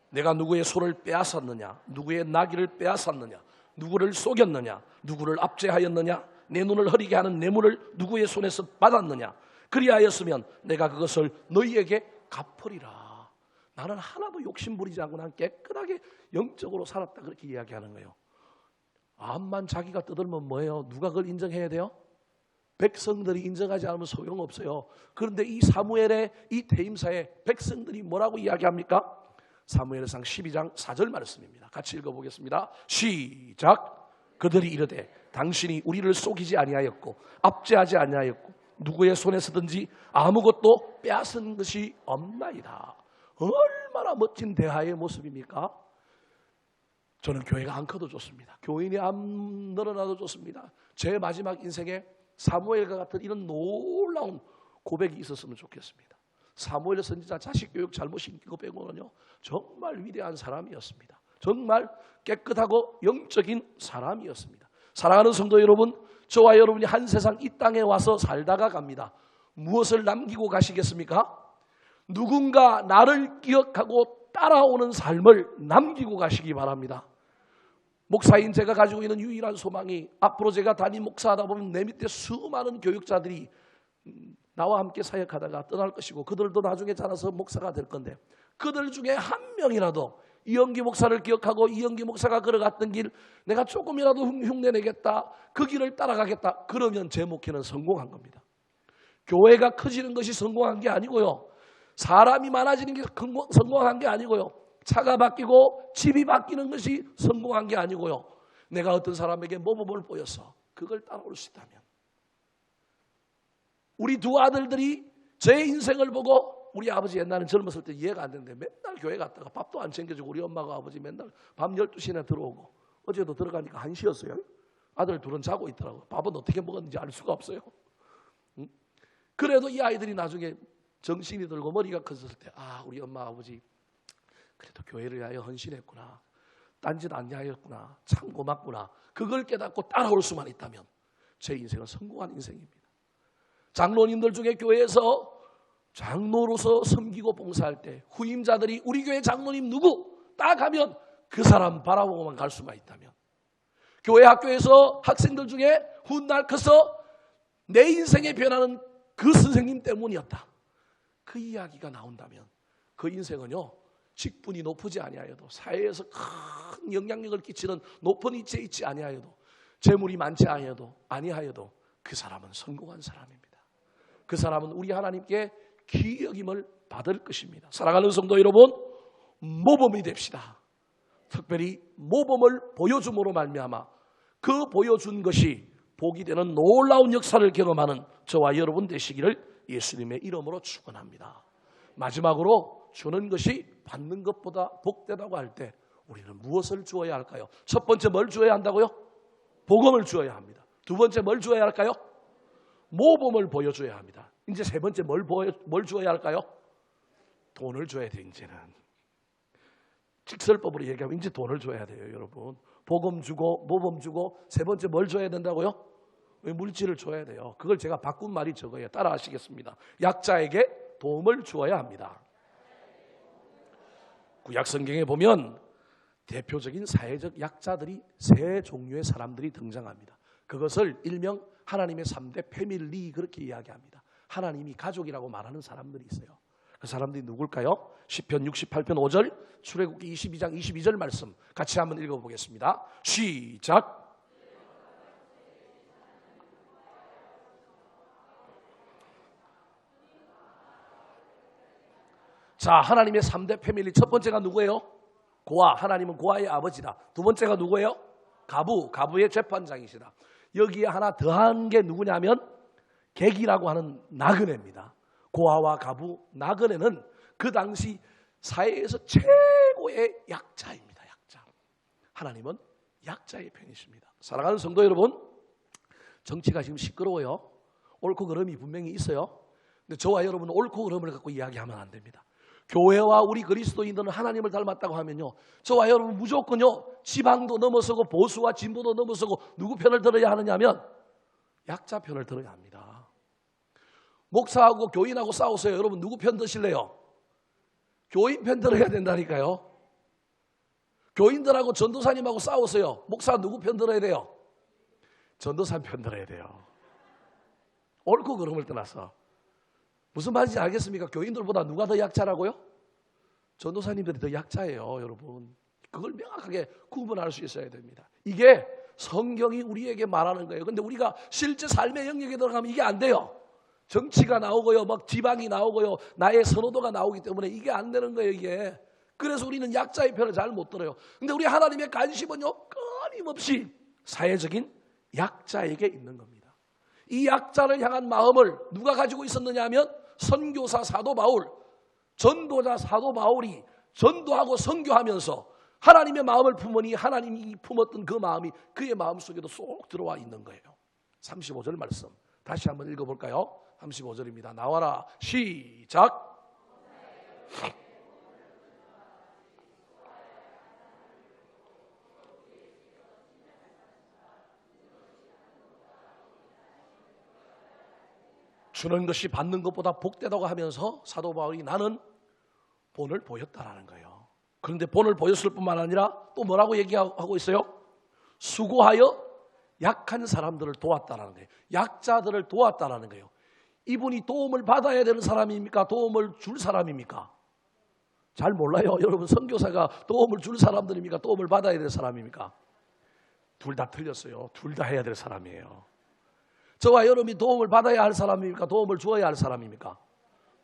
내가 누구의 소를 빼앗았느냐? 누구의 나귀를 빼앗았느냐? 누구를 속였느냐? 누구를 압제하였느냐? 내 눈을 흐리게 하는 뇌물을 누구의 손에서 받았느냐? 그리하였으면 내가 그것을 너희에게 갚으리라. 나는 하나도 욕심 부리지 않고 난 깨끗하게 영적으로 살았다, 그렇게 이야기하는 거예요. 암만 자기가 떠들면 뭐예요? 누가 그걸 인정해야 돼요? 백성들이 인정하지 않으면 소용없어요. 그런데 이 사무엘의 이 퇴임사에 백성들이 뭐라고 이야기합니까? 사무엘상 12장 4절 말씀입니다. 같이 읽어보겠습니다. 시작. 그들이 이르되 당신이 우리를 속이지 아니하였고 압제하지 아니하였고 누구의 손에서든지 아무것도 빼앗은 것이 없나이다. 얼마나 멋진 대화의 모습입니까? 저는 교회가 안 커도 좋습니다. 교인이 안 늘어나도 좋습니다. 제 마지막 인생에 사무엘과 같은 이런 놀라운 고백이 있었으면 좋겠습니다. 사무엘 선지자 자식 교육 잘못 시킨 거 빼고는요 정말 위대한 사람이었습니다. 정말 깨끗하고 영적인 사람이었습니다. 사랑하는 성도 여러분, 저와 여러분이 한 세상 이 땅에 와서 살다가 갑니다. 무엇을 남기고 가시겠습니까? 누군가 나를 기억하고 따라오는 삶을 남기고 가시기 바랍니다. 목사인 제가 가지고 있는 유일한 소망이 앞으로 제가 담임 목사하다 보면 내 밑에 수많은 교육자들이 나와 함께 사역하다가 떠날 것이고 그들도 나중에 자라서 목사가 될 건데 그들 중에 한 명이라도 이영기 목사를 기억하고 이영기 목사가 걸어갔던 길 내가 조금이라도 흉내내겠다, 그 길을 따라가겠다, 그러면 제 목회는 성공한 겁니다. 교회가 커지는 것이 성공한 게 아니고요, 사람이 많아지는 게 성공한 게 아니고요, 차가 바뀌고 집이 바뀌는 것이 성공한 게 아니고요, 내가 어떤 사람에게 모범을 보여서 그걸 따라올 수 있다면. 우리 두 아들들이 제 인생을 보고, 우리 아버지 옛날엔 젊었을 때 이해가 안 되는데 맨날 교회 갔다가 밥도 안 챙겨주고 우리 엄마가 아버지 맨날 밤 12시나 들어오고, 어제도 들어가니까 1시였어요. 아들 둘은 자고 있더라고요. 밥은 어떻게 먹었는지 알 수가 없어요. 그래도 이 아이들이 나중에 정신이 들고 머리가 컸을 때 우리 엄마 아버지 그래도 교회를 위하여 헌신했구나, 딴짓 안 하였구나, 참 고맙구나, 그걸 깨닫고 따라올 수만 있다면 제 인생은 성공한 인생입니다. 장로님들 중에 교회에서 장로로서 섬기고 봉사할 때 후임자들이 우리 교회 장로님 누구 딱 하면 그 사람 바라보고만 갈 수만 있다면, 교회 학교에서 학생들 중에 훗날 커서 내 인생의 변화는 그 선생님 때문이었다, 그 이야기가 나온다면 그 인생은요 직분이 높지 아니하여도 사회에서 큰 영향력을 끼치는 높은 위치에 있지 아니하여도 재물이 많지 아니하여도 그 사람은 성공한 사람입니다. 그 사람은 우리 하나님께 귀히 여김을 받을 것입니다. 사랑하는 성도 여러분, 모범이 됩시다. 특별히 모범을 보여줌으로 말미암아 그 보여준 것이 복이 되는 놀라운 역사를 경험하는 저와 여러분 되시기를 예수님의 이름으로 축원합니다. 마지막으로 주는 것이 받는 것보다 복되다고 할 때 우리는 무엇을 주어야 할까요? 첫 번째 뭘 주어야 한다고요? 복음을 주어야 합니다. 두 번째 뭘 주어야 할까요? 모범을 보여줘야 합니다. 이제 세 번째 뭘 주어야 할까요? 돈을 줘야 돼요. 이제는 직설법으로 얘기하면 이제 돈을 줘야 돼요. 여러분, 복음 주고 모범 주고 세 번째 뭘 줘야 된다고요? 물질을 줘야 돼요. 그걸 제가 바꾼 말이 저거예요. 따라 하시겠습니다. 약자에게 도움을 주어야 합니다. 구약 성경에 보면 대표적인 사회적 약자들이 세 종류의 사람들이 등장합니다. 그것을 일명 하나님의 3대 패밀리 그렇게 이야기합니다. 하나님이 가족이라고 말하는 사람들이 있어요. 그 사람들이 누굴까요? 시편 68편 5절, 출애굽기 22장 22절 말씀 같이 한번 읽어보겠습니다. 시작. 자, 하나님의 3대 패밀리 첫 번째가 누구예요? 고아, 하나님은 고아의 아버지다. 두 번째가 누구예요? 가부, 가부의 재판장이시다. 여기에 하나 더한 게 누구냐면 객이라고 하는 나그네입니다. 고아와 가부, 나그네는 그 당시 사회에서 최고의 약자입니다. 약자. 하나님은 약자의 편이십니다. 사랑하는 성도 여러분, 정치가 지금 시끄러워요. 옳고 그름이 분명히 있어요. 근데 저와 여러분은 옳고 그름을 갖고 이야기하면 안 됩니다. 교회와 우리 그리스도인들은 하나님을 닮았다고 하면요, 저와 여러분 무조건요 지방도 넘어서고 보수와 진보도 넘어서고 누구 편을 들어야 하느냐면 약자 편을 들어야 합니다. 목사하고 교인하고 싸우세요. 여러분 누구 편 드실래요? 교인 편 들어야 된다니까요. 교인들하고 전도사님하고 싸우세요. 목사 누구 편 들어야 돼요? 전도사 편 들어야 돼요. 옳고 그름을 떠나서. 무슨 말인지 알겠습니까? 교인들보다 누가 더 약자라고요? 전도사님들이 더 약자예요, 여러분. 그걸 명확하게 구분할 수 있어야 됩니다. 이게 성경이 우리에게 말하는 거예요. 근데 우리가 실제 삶의 영역에 들어가면 이게 안 돼요. 정치가 나오고요, 막 지방이 나오고요, 나의 선호도가 나오기 때문에 이게 안 되는 거예요, 이게. 그래서 우리는 약자의 편을 잘 못 들어요. 근데 우리 하나님의 관심은요, 끊임없이 사회적인 약자에게 있는 겁니다. 이 약자를 향한 마음을 누가 가지고 있었느냐 하면 선교사 사도 바울, 전도자 사도 바울이 전도하고 선교하면서 하나님의 마음을 품으니 하나님이 품었던 그 마음이 그의 마음속에도 쏙 들어와 있는 거예요. 35절 말씀 다시 한번 읽어볼까요? 35절입니다. 나와라. 시작. 주는 것이 받는 것보다 복되다고 하면서 사도 바울이 나는 본을 보였다라는 거예요. 그런데 본을 보였을 뿐만 아니라 또 뭐라고 얘기하고 있어요? 수고하여 약한 사람들을 도왔다라는 거예요. 약자들을 도왔다라는 거예요. 이분이 도움을 받아야 되는 사람입니까? 도움을 줄 사람입니까? 잘 몰라요. 여러분, 선교사가 도움을 줄 사람들입니까? 도움을 받아야 될 사람입니까? 둘 다 틀렸어요. 둘 다 해야 될 사람이에요. 저와 여러분이 도움을 받아야 할 사람입니까? 도움을 주어야 할 사람입니까?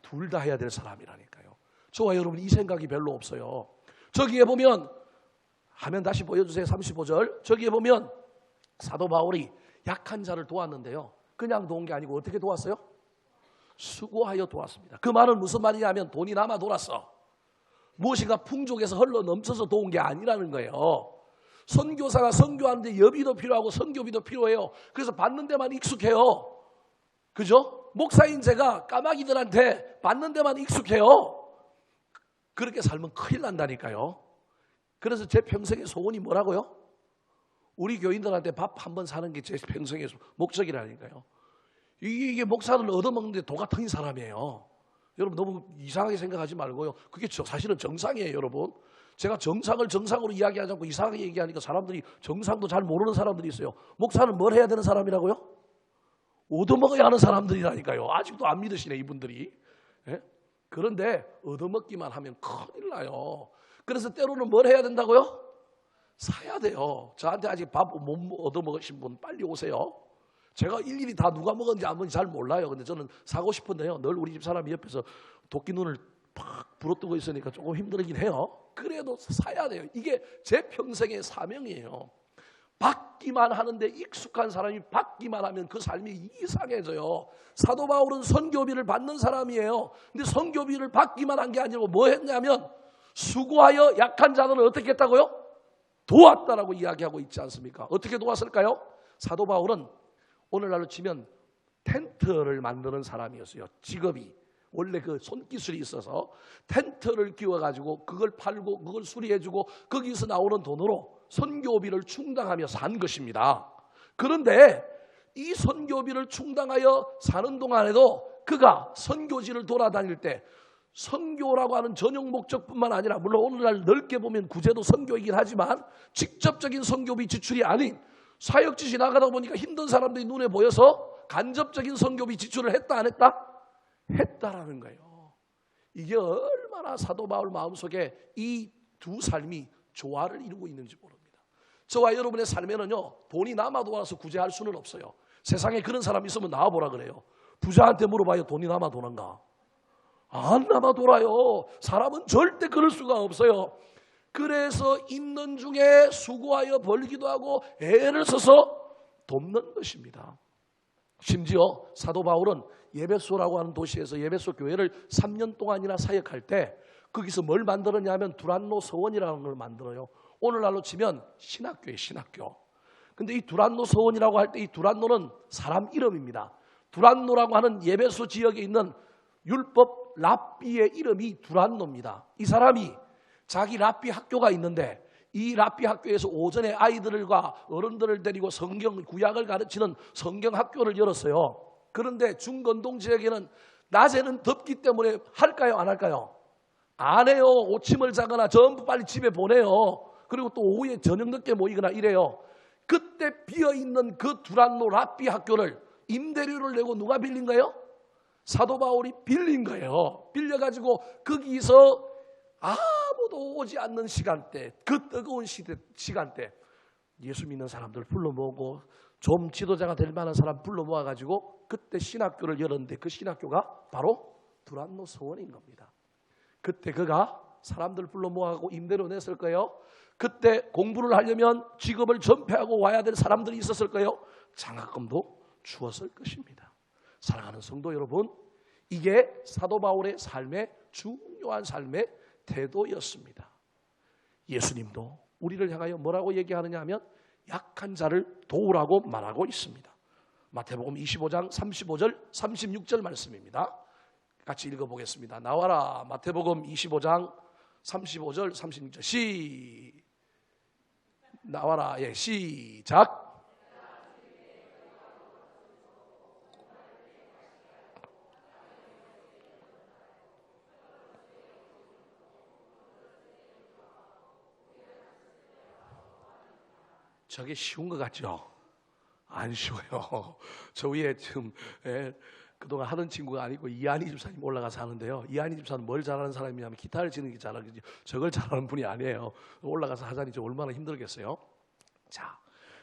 둘 다 해야 될 사람이라니까요. 저와 여러분 이 생각이 별로 없어요. 저기에 보면, 화면 다시 보여주세요. 35절. 저기에 보면 사도 바울이 약한 자를 도왔는데요, 그냥 도운 게 아니고 어떻게 도왔어요? 수고하여 도왔습니다. 그 말은 무슨 말이냐면 돈이 남아 돌았어. 무엇인가 풍족해서 흘러 넘쳐서 도운 게 아니라는 거예요. 선교사가 선교하는데 여비도 필요하고 선교비도 필요해요. 그래서 받는 데만 익숙해요. 그죠? 목사인 제가 까마귀들한테 받는 데만 익숙해요. 그렇게 살면 큰일 난다니까요. 그래서 제 평생의 소원이 뭐라고요? 우리 교인들한테 밥 한 번 사는 게 제 평생의 목적이라니까요. 이게 목사를 얻어먹는데 도 같은 사람이에요. 여러분 너무 이상하게 생각하지 말고요. 그게 사실은 정상이에요, 여러분. 제가 정상을 정상으로 이야기하지 않고 이상하게 얘기하니까 사람들이 정상도 잘 모르는 사람들이 있어요. 목사는 뭘 해야 되는 사람이라고요? 얻어먹어야 하는 사람들이라니까요. 아직도 안 믿으시네, 이분들이. 예? 그런데 얻어먹기만 하면 큰일 나요. 그래서 때로는 뭘 해야 된다고요? 사야 돼요. 저한테 아직 밥 못 얻어먹으신 분 빨리 오세요. 제가 일일이 다 누가 먹었는지 안 먹는지 잘 몰라요. 근데 저는 사고 싶은데요, 늘 우리 집 사람이 옆에서 도끼 눈을 팍 부러뜨고 있으니까 조금 힘들긴 해요. 그래도 사야 돼요. 이게 제 평생의 사명이에요. 받기만 하는데 익숙한 사람이 받기만 하면 그 삶이 이상해져요. 사도 바울은 선교비를 받는 사람이에요. 근데 선교비를 받기만 한 게 아니고 뭐 했냐면 수고하여 약한 자들을 어떻게 했다고요? 도왔다라고 이야기하고 있지 않습니까? 어떻게 도왔을까요? 사도 바울은 오늘날로 치면 텐트를 만드는 사람이었어요. 직업이. 원래 그 손기술이 있어서 텐트를 끼워가지고 그걸 팔고 그걸 수리해주고 거기서 나오는 돈으로 선교비를 충당하며 산 것입니다. 그런데 이 선교비를 충당하여 사는 동안에도 그가 선교지를 돌아다닐 때 선교라고 하는 전용 목적뿐만 아니라, 물론 오늘날 넓게 보면 구제도 선교이긴 하지만 직접적인 선교비 지출이 아닌 사역지 지나가다 보니까 힘든 사람들이 눈에 보여서 간접적인 선교비 지출을 했다 안 했다? 했다라는 거예요. 이게 얼마나 사도 바울 마음속에 이 두 삶이 조화를 이루고 있는지 모릅니다. 저와 여러분의 삶에는요, 돈이 남아도 와서 구제할 수는 없어요. 세상에 그런 사람 있으면 나와보라 그래요. 부자한테 물어봐요. 돈이 남아 도는가? 안 남아 돌아요. 사람은 절대 그럴 수가 없어요. 그래서 있는 중에 수고하여 벌기도 하고 애를 써서 돕는 것입니다. 심지어 사도 바울은 예베소라고 하는 도시에서 예베소 교회를 3년 동안이나 사역할 때 거기서 뭘 만들었냐면 두란노 서원이라는 걸 만들어요. 오늘날로 치면 신학교예요. 신학교. 근데 이 두란노 서원이라고 할 때 이 두란노는 사람 이름입니다. 두란노라고 하는 예베소 지역에 있는 율법 랍비의 이름이 두란노입니다. 이 사람이 자기 랍비 학교가 있는데 이 랍비 학교에서 오전에 아이들과 어른들을 데리고 성경 구약을 가르치는 성경 학교를 열었어요. 그런데 중건동 지역에는 낮에는 덥기 때문에 할까요? 안 할까요? 안 해요. 오침을 자거나 전부 빨리 집에 보내요. 그리고 또 오후에 저녁 늦게 모이거나 이래요. 그때 비어있는 그 두란노 랍비 학교를 임대료를 내고 누가 빌린 거예요? 사도 바울이 빌린 거예요. 빌려가지고 거기서 아무도 오지 않는 시간대, 그 뜨거운 시간대 예수 믿는 사람들 불러 모으고 좀 지도자가 될 만한 사람 불러 모아가지고 그때 신학교를 열었는데 그 신학교가 바로 두란노 서원인 겁니다. 그때 그가 사람들 불러 모아가고 임대료 냈을 거예요. 그때 공부를 하려면 직업을 전폐하고 와야 될 사람들이 있었을 거예요. 장학금도 주었을 것입니다. 사랑하는 성도 여러분, 이게 사도 바울의 삶의 중요한 삶의 태도였습니다. 예수님도 우리를 향하여 뭐라고 얘기하느냐 하면 약한 자를 도우라고 말하고 있습니다. 마태복음 25장 35절 36절 말씀입니다. 같이 읽어보겠습니다. 나와라. 마태복음 25장 35절 36절 나와라. 예, 시작. 저게 쉬운 것 같죠? 안 쉬워요. 저 위에 지금 그동안 하던 친구가 아니고 이한희 집사님 올라가서 하는데요. 이한희 집사는 뭘 잘하는 사람이냐면 기타를 치는 게 잘하는 거지 저걸 잘하는 분이 아니에요. 올라가서 하자니 저 얼마나 힘들겠어요. 자,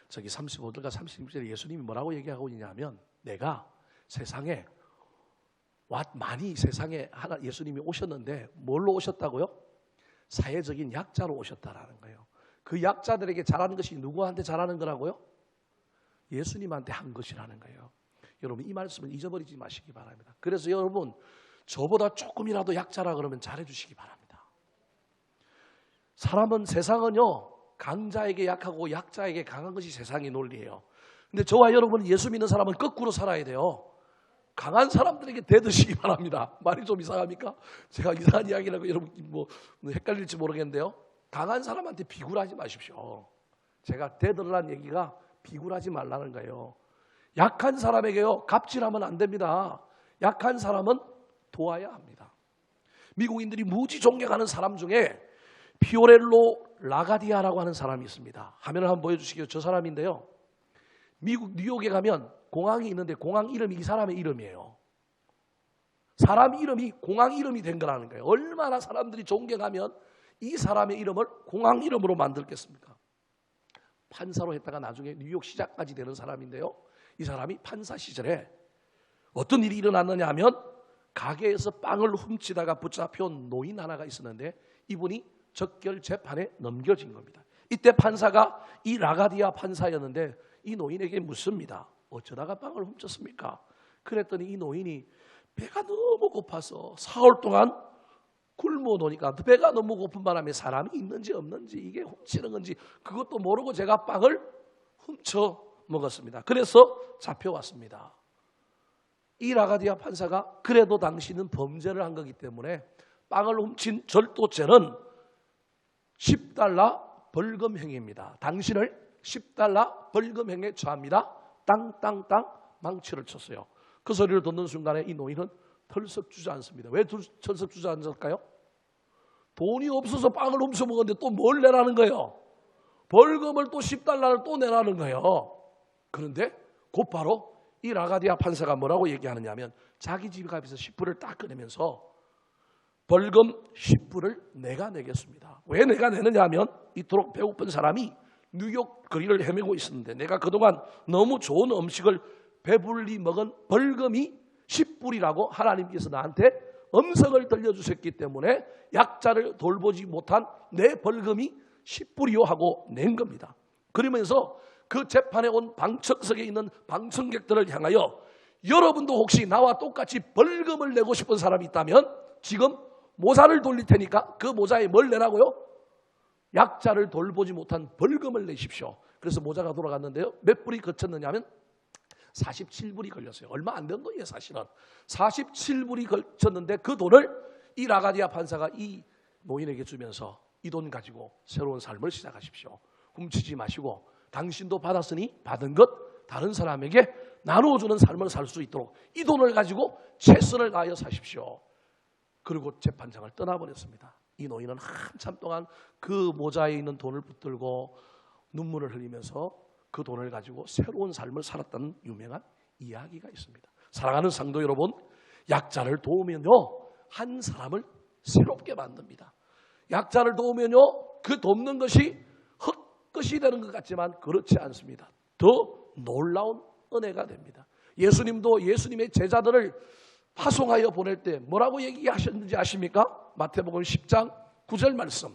저기 35절과 36절에 예수님이 뭐라고 얘기하고 있냐면 내가 세상에 많이 세상에 하나 예수님이 오셨는데 뭘로 오셨다고요? 사회적인 약자로 오셨다라는 거예요. 그 약자들에게 잘하는 것이 누구한테 잘하는 거라고요? 예수님한테 한 것이라는 거예요. 여러분 이 말씀을 잊어버리지 마시기 바랍니다. 그래서 여러분 저보다 조금이라도 약자라 그러면 잘해주시기 바랍니다. 사람은 세상은요 강자에게 약하고 약자에게 강한 것이 세상의 논리예요. 근데 저와 여러분 예수 믿는 사람은 거꾸로 살아야 돼요. 강한 사람들에게 대드시기 바랍니다. 말이 좀 이상합니까? 제가 이상한 이야기라고 여러분 뭐 헷갈릴지 모르겠는데요. 강한 사람한테 비굴하지 마십시오. 제가 대들으라는 얘기가 비굴하지 말라는 거예요. 약한 사람에게요 갑질하면 안 됩니다. 약한 사람은 도와야 합니다. 미국인들이 무지 존경하는 사람 중에 피오렐로 라가디아라고 하는 사람이 있습니다. 화면을 한번 보여주시겠어요? 저 사람인데요. 미국 뉴욕에 가면 공항이 있는데 공항 이름이 이 사람의 이름이에요. 사람 이름이 공항 이름이 된 거라는 거예요. 얼마나 사람들이 존경하면 이 사람의 이름을 공항 이름으로 만들겠습니까? 판사로 했다가 나중에 뉴욕 시장까지 되는 사람인데요. 이 사람이 판사 시절에 어떤 일이 일어났느냐 하면 가게에서 빵을 훔치다가 붙잡혀온 노인 하나가 있었는데 이분이 적결 재판에 넘겨진 겁니다. 이때 판사가 이 라가디아 판사였는데 이 노인에게 묻습니다. 어쩌다가 빵을 훔쳤습니까? 그랬더니 이 노인이 배가 너무 고파서 사흘 동안 굶어 놓으니까 배가 너무 고픈 바람에 사람이 있는지 없는지 이게 훔치는 건지 그것도 모르고 제가 빵을 훔쳐 먹었습니다. 그래서 잡혀왔습니다. 이 라가디아 판사가 그래도 당신은 범죄를 한 거기 때문에 빵을 훔친 절도죄는 $10 벌금형입니다. 당신을 $10 벌금형에 처합니다. 땅땅땅 망치를 쳤어요. 그 소리를 듣는 순간에 이 노인은 털썩 주저앉습니다. 왜 털썩 주저앉을까요? 돈이 없어서 빵을 훔쳐먹었는데 또 뭘 내라는 거예요? 벌금을 또 10달러를 또 내라는 거예요. 그런데 곧바로 이 라가디아 판사가 뭐라고 얘기하느냐 하면 자기 지갑에서 10불을 딱 꺼내면서 벌금 10불을 내가 내겠습니다. 왜 내가 내느냐 하면 이토록 배고픈 사람이 뉴욕 거리를 헤매고 있었는데 내가 그동안 너무 좋은 음식을 배불리 먹은 벌금이 10불이라고 하나님께서 나한테 음성을 들려주셨기 때문에 약자를 돌보지 못한 내 벌금이 10불이요 하고 낸 겁니다. 그러면서 그 재판에 온 방청석에 있는 방청객들을 향하여 여러분도 혹시 나와 똑같이 벌금을 내고 싶은 사람이 있다면 지금 모자를 돌릴 테니까 그 모자에 뭘 내라고요? 약자를 돌보지 못한 벌금을 내십시오. 그래서 모자가 돌아갔는데요. 몇 불이 거쳤느냐 하면 47불이 걸렸어요. 얼마 안 된 돈이에요 사실은. 47불이 걸쳤는데 그 돈을 이 라가디아 판사가 이 노인에게 주면서 이 돈 가지고 새로운 삶을 시작하십시오. 훔치지 마시고 당신도 받았으니 받은 것 다른 사람에게 나누어주는 삶을 살 수 있도록 이 돈을 가지고 최선을 다하여 사십시오. 그리고 재판장을 떠나버렸습니다. 이 노인은 한참 동안 그 모자에 있는 돈을 붙들고 눈물을 흘리면서 그 돈을 가지고 새로운 삶을 살았다는 유명한 이야기가 있습니다. 사랑하는 성도 여러분, 약자를 도우면요 한 사람을 새롭게 만듭니다. 약자를 도우면요 그 돕는 것이 헛것이 되는 것 같지만 그렇지 않습니다. 더 놀라운 은혜가 됩니다. 예수님도 예수님의 제자들을 파송하여 보낼 때 뭐라고 얘기하셨는지 아십니까? 마태복음 10장 9절 말씀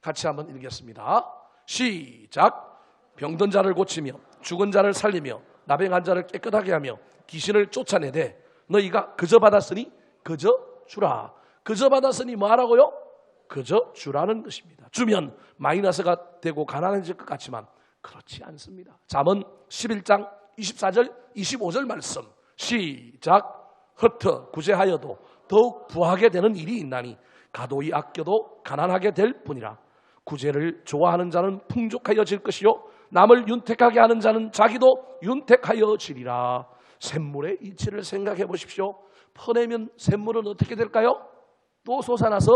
같이 한번 읽겠습니다. 시작. 병든 자를 고치며 죽은 자를 살리며 나병한 자를 깨끗하게 하며 귀신을 쫓아내되 너희가 그저 받았으니 그저 주라. 그저 받았으니 뭐 하라고요? 그저 주라는 것입니다. 주면 마이너스가 되고 가난해질 것 같지만 그렇지 않습니다. 잠언 11장 24절 25절 말씀 시작. 흩어 구제하여도 더욱 부하게 되는 일이 있나니 가도히 아껴도 가난하게 될 뿐이라. 구제를 좋아하는 자는 풍족하여질 것이요 남을 윤택하게 하는 자는 자기도 윤택하여지리라. 샘물의 이치를 생각해 보십시오. 퍼내면 샘물은 어떻게 될까요? 또 솟아나서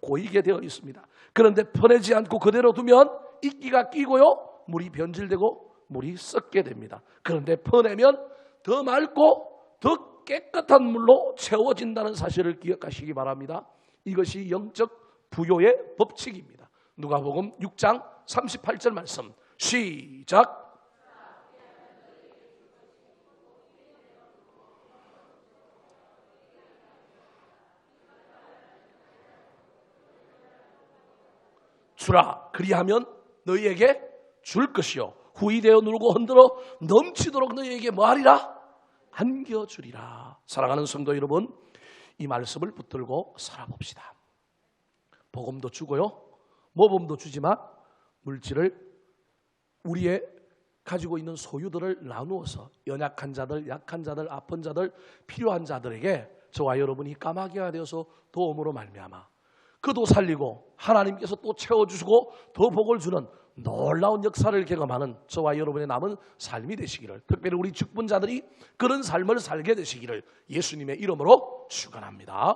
고이게 되어 있습니다. 그런데 퍼내지 않고 그대로 두면 이끼가 끼고요 물이 변질되고 물이 썩게 됩니다. 그런데 퍼내면 더 맑고 더 깨끗한 물로 채워진다는 사실을 기억하시기 바랍니다. 이것이 영적 부요의 법칙입니다. 누가복음 6장 38절 말씀 시작. 주라 그리하면 너희에게 줄 것이요 후이되어 누르고 흔들어 넘치도록 너희에게 뭐하리라? 안겨주리라. 사랑하는 성도 여러분, 이 말씀을 붙들고 살아봅시다. 복음도 주고요 모범도 주지만 물질을 우리의 가지고 있는 소유들을 나누어서 연약한 자들, 약한 자들, 아픈 자들, 필요한 자들에게 저와 여러분이 까마귀가 되어서 도움으로 말미암아 그도 살리고 하나님께서 또 채워주시고 더 복을 주는 놀라운 역사를 경험하는 저와 여러분의 남은 삶이 되시기를, 특별히 우리 직분자들이 그런 삶을 살게 되시기를 예수님의 이름으로 축원합니다.